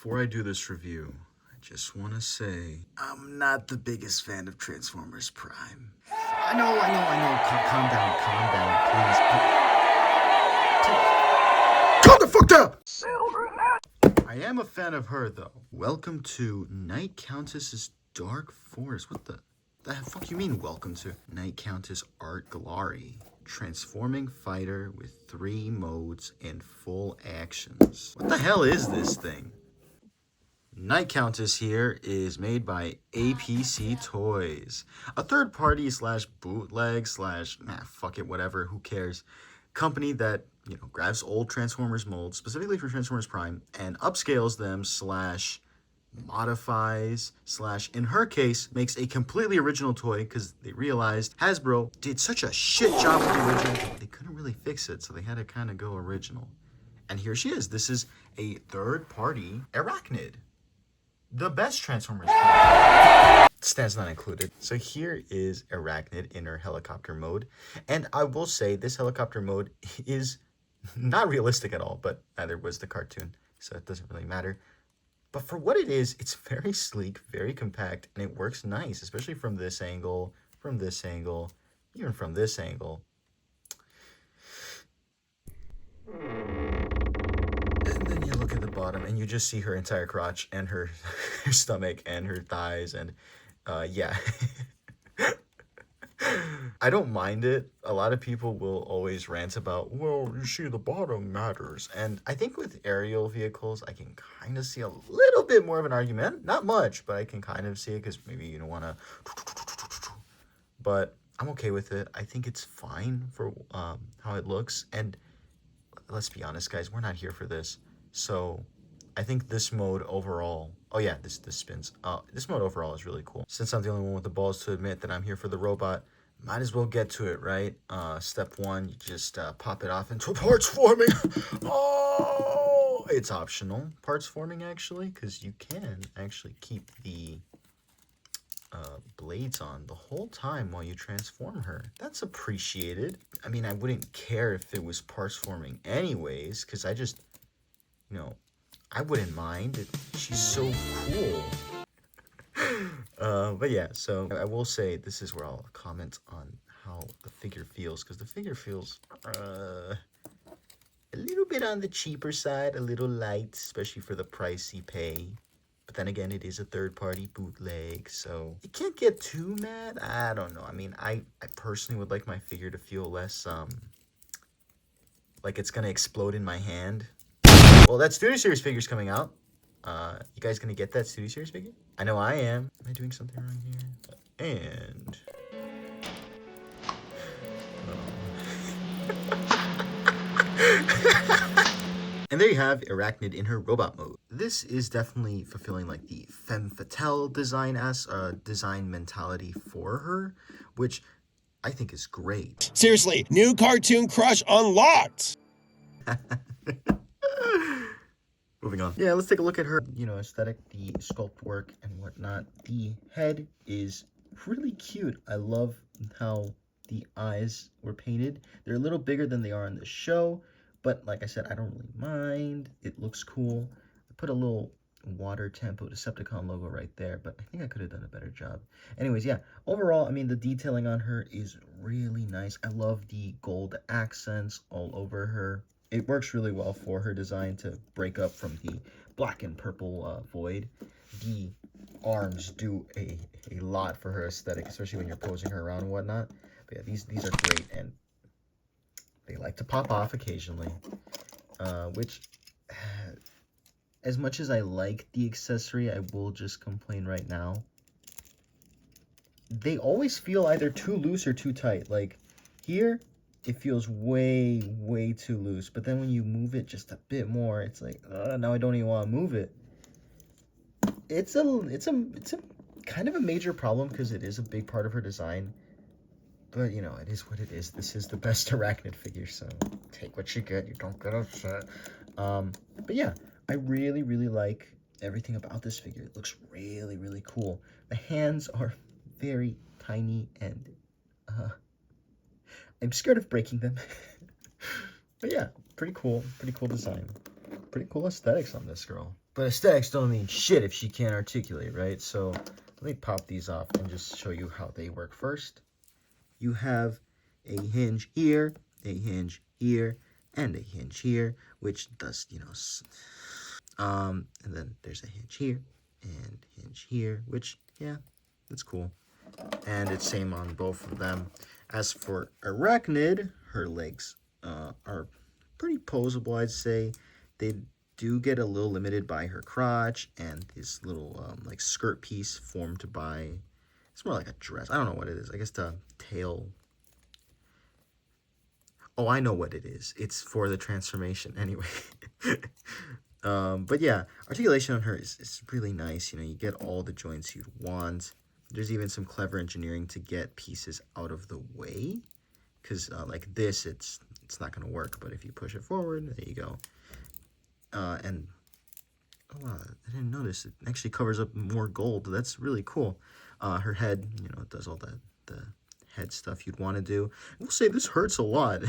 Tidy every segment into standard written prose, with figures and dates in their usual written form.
Before I do this review, I just want to say I'm not the biggest fan of Transformers Prime. I know. Calm down, please. Calm the fuck down! I am a fan of her, though. Welcome to Night Countess's Dark Forest. What the fuck you mean, welcome to Night Countess Art Gallery? Transforming fighter with 3 modes and full actions. What the hell is this thing? Night Countess here is made by APC Toys, a third party slash bootleg slash fuck it, whatever, who cares, company that, you know, grabs old Transformers molds, specifically for Transformers Prime, and upscales them slash modifies slash, in her case, makes a completely original toy because they realized Hasbro did such a shit job with the original, they couldn't really fix it, so they had to kind of go original. And here she is. This is a third-party Airachnid. The best Transformers toy. Stats not included. So here is Airachnid in her helicopter mode. And I will say this helicopter mode is not realistic at all, but neither was the cartoon, so it doesn't really matter. But for what it is, it's very sleek, very compact, and it works nice, especially from this angle, even from this angle. And then you look at the bottom, and you just see her entire crotch, and her, her stomach, and her thighs, and yeah. I don't mind it. A lot of people will always rant about, well, you see, the bottom matters. And I think with aerial vehicles, I can kind of see a little bit more of an argument. Not much, but I can kind of see it because maybe you don't want to... But I'm okay with it. I think it's fine for how it looks. And let's be honest, guys, we're not here for this. So I think this mode overall... Oh, yeah, this spins. This mode overall is really cool. Since I'm the only one with the balls to admit that I'm here for the robot, might as well get to it, right? Step 1, you just pop it off into parts forming. Oh, it's optional. Parts forming, actually, because you can actually keep the blades on the whole time while you transform her. That's appreciated. I mean, I wouldn't care if it was parts forming anyways, because I just, you know, I wouldn't mind. She's so cool. But yeah, so I will say this is where I'll comment on how the figure feels, because the figure feels a little bit on the cheaper side, a little light, especially for the price you pay. But then again, it is a third-party bootleg, so you can't get too mad. I don't know. I mean, I personally would like my figure to feel less, like it's gonna explode in my hand. Well, that Studio Series figure's coming out. You guys gonna get that Studio Series figure? I know I am. Am I doing something wrong here? And... And there you have Airachnid in her robot mode. This is definitely fulfilling like the femme fatale design mentality for her, which I think is great. Seriously, new cartoon crush unlocked! Moving on. Yeah, let's take a look at her, you know, aesthetic, the sculpt work and whatnot. The head is really cute. I love how the eyes were painted. They're a little bigger than they are in the show, but like I said, I don't really mind. It looks cool. I put a little water tempo Decepticon logo right there, but I think I could have done a better job. Anyways, yeah, overall, I mean, the detailing on her is really nice. I love the gold accents all over her. It works really well for her design to break up from the black and purple void. The arms do a lot for her aesthetic, especially when you're posing her around and whatnot. But yeah, these are great, and they like to pop off occasionally. Which, as much as I like the accessory, I will just complain right now. They always feel either too loose or too tight. Like, here... it feels way too loose, but then when you move it just a bit more, it's like, now I don't even want to move it. It's a kind of a major problem because it is a big part of her design, but you know, it is what it is. This is the best Airachnid figure, so take what you get. You don't get upset. But yeah, I really like everything about this figure. It looks really cool. The hands are very tiny and I'm scared of breaking them. But yeah, pretty cool design. pretty cool aesthetics on this girl. But aesthetics don't mean shit if she can't articulate, right? So let me pop these off and just show you how they work first. You have a hinge here, a hinge here, and a hinge here, which does, you know, and then there's a hinge here and hinge here, which, yeah, that's cool. And it's same on both of them. As for Airachnid, her legs are pretty posable, I'd say. They do get a little limited by her crotch and this little like skirt piece formed by, it's more like a dress. I don't know what it is. I guess the tail. Oh, I know what it is. It's for the transformation anyway. But yeah, articulation on her is really nice. You know, you get all the joints you'd want. There's even some clever engineering to get pieces out of the way. Because like this, it's not going to work. But if you push it forward, there you go. And, oh wow, I didn't notice. It actually covers up more gold. That's really cool. Her head, you know, it does all the head stuff you'd want to do. I will say this hurts a lot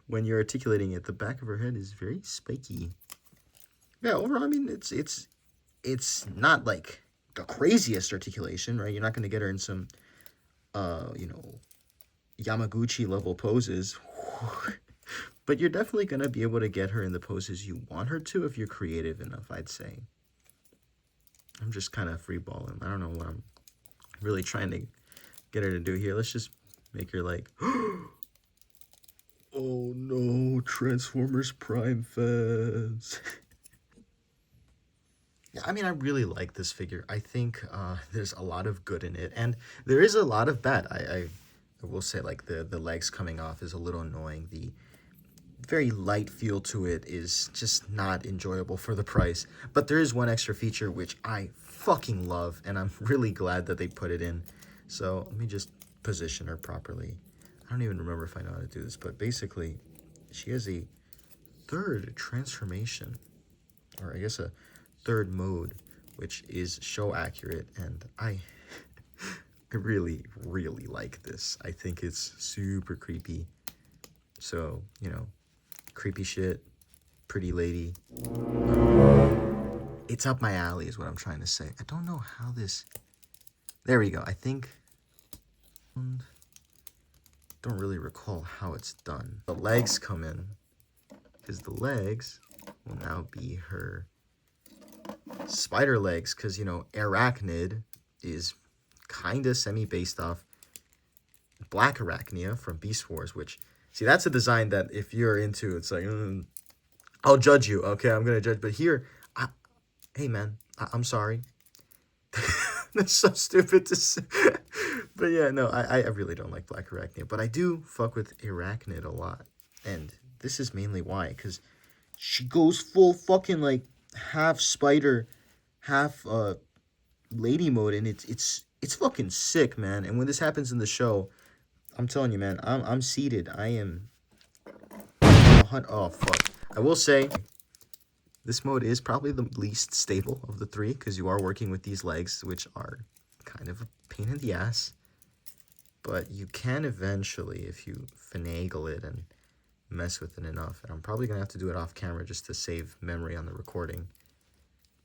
when you're articulating it. The back of her head is very spiky. Yeah, overall, I mean, it's not like the craziest articulation, right? You're not going to get her in some, you know, Yamaguchi level poses. But you're definitely going to be able to get her in the poses you want her to if you're creative enough, I'd say. I'm just kind of freeballing. I don't know what I'm really trying to get her to do here. Let's just make her like, oh no, Transformers Prime fans. Yeah, I mean, I really like this figure. I think there's a lot of good in it, and there is a lot of bad. I will say, like, the legs coming off is a little annoying. The very light feel to it is just not enjoyable for the price. But there is one extra feature which I fucking love, and I'm really glad that they put it in. So let me just position her properly. I don't even remember if I know how to do this, but basically, she has a third transformation, or I guess a third mode, which is show accurate, and I really, really like this. I think it's super creepy. So, you know, creepy shit, pretty lady. It's up my alley is what I'm trying to say. I don't know how this... There we go. I think... Don't really recall how it's done. The legs come in, because the legs will now be her spider legs, because, you know, Airachnid is kind of semi-based off Black Arachnia from Beast Wars, which, see, that's a design that if you're into, it's like, I'll judge you. Okay, I'm going to judge. But here, hey, man, I'm sorry. That's so stupid to say. But yeah, no, I really don't like Black Arachnia. But I do fuck with Airachnid a lot. And this is mainly why, because she goes full fucking, like, half spider, half lady mode, and it's fucking sick, man. And when this happens in the show, I'm telling you, man, I'm seated. I am... Oh, fuck. I will say, this mode is probably the least stable of the three, because you are working with these legs, which are kind of a pain in the ass. But you can eventually, if you finagle it and mess with it enough, and I'm probably going to have to do it off camera just to save memory on the recording.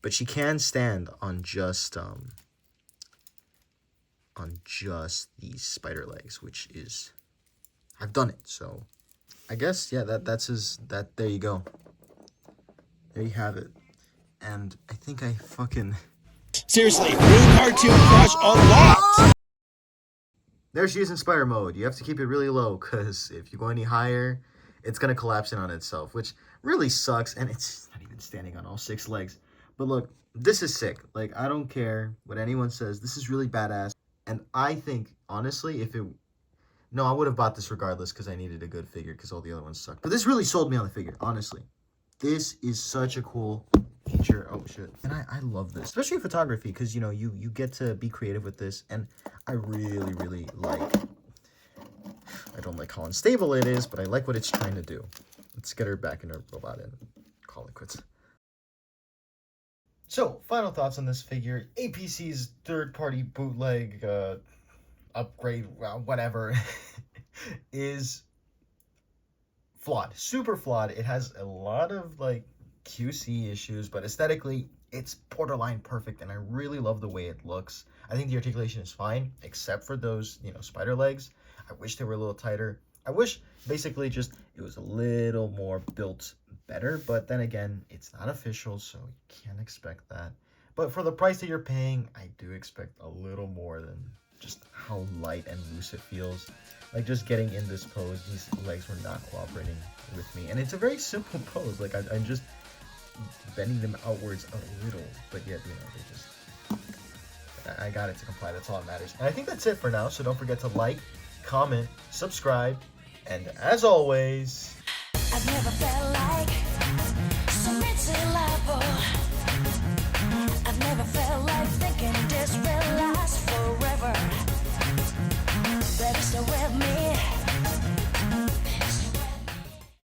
But she can stand on just these spider legs, which is... I've done it, so... I guess, yeah, there you go. There you have it. And I think I fucking... Seriously, new cartoon crush unlocked! There she is in spider mode. You have to keep it really low, because if you go any higher, it's going to collapse in on itself, which really sucks, and it's not even standing on all 6 legs. But look, this is sick. Like, I don't care what anyone says. This is really badass. And I think, honestly, if it... No, I would have bought this regardless, because I needed a good figure, because all the other ones sucked. But this really sold me on the figure, honestly. This is such a cool feature. Oh, shit. And I love this. Especially in photography, because, you know, you get to be creative with this. And I really, really like... I don't like how unstable it is, but I like what it's trying to do. Let's get her back in her robot and call it quits. So, final thoughts on this figure. APC's third-party bootleg upgrade, whatever, is flawed. Super flawed. It has a lot of, like, QC issues, but aesthetically, it's borderline perfect, and I really love the way it looks. I think the articulation is fine, except for those, spider legs. I wish they were a little tighter. I wish, basically, just it was a little more built better, but then again, it's not official, so you can't expect that. But for the price that you're paying, I do expect a little more than just how light and loose it feels. Like, just getting in this pose, these legs were not cooperating with me. And it's a very simple pose. Like, I'm just bending them outwards a little, but yet, they just... I got it to comply. That's all that matters. And I think that's it for now. So don't forget to like, comment, subscribe, and as always... I've never felt like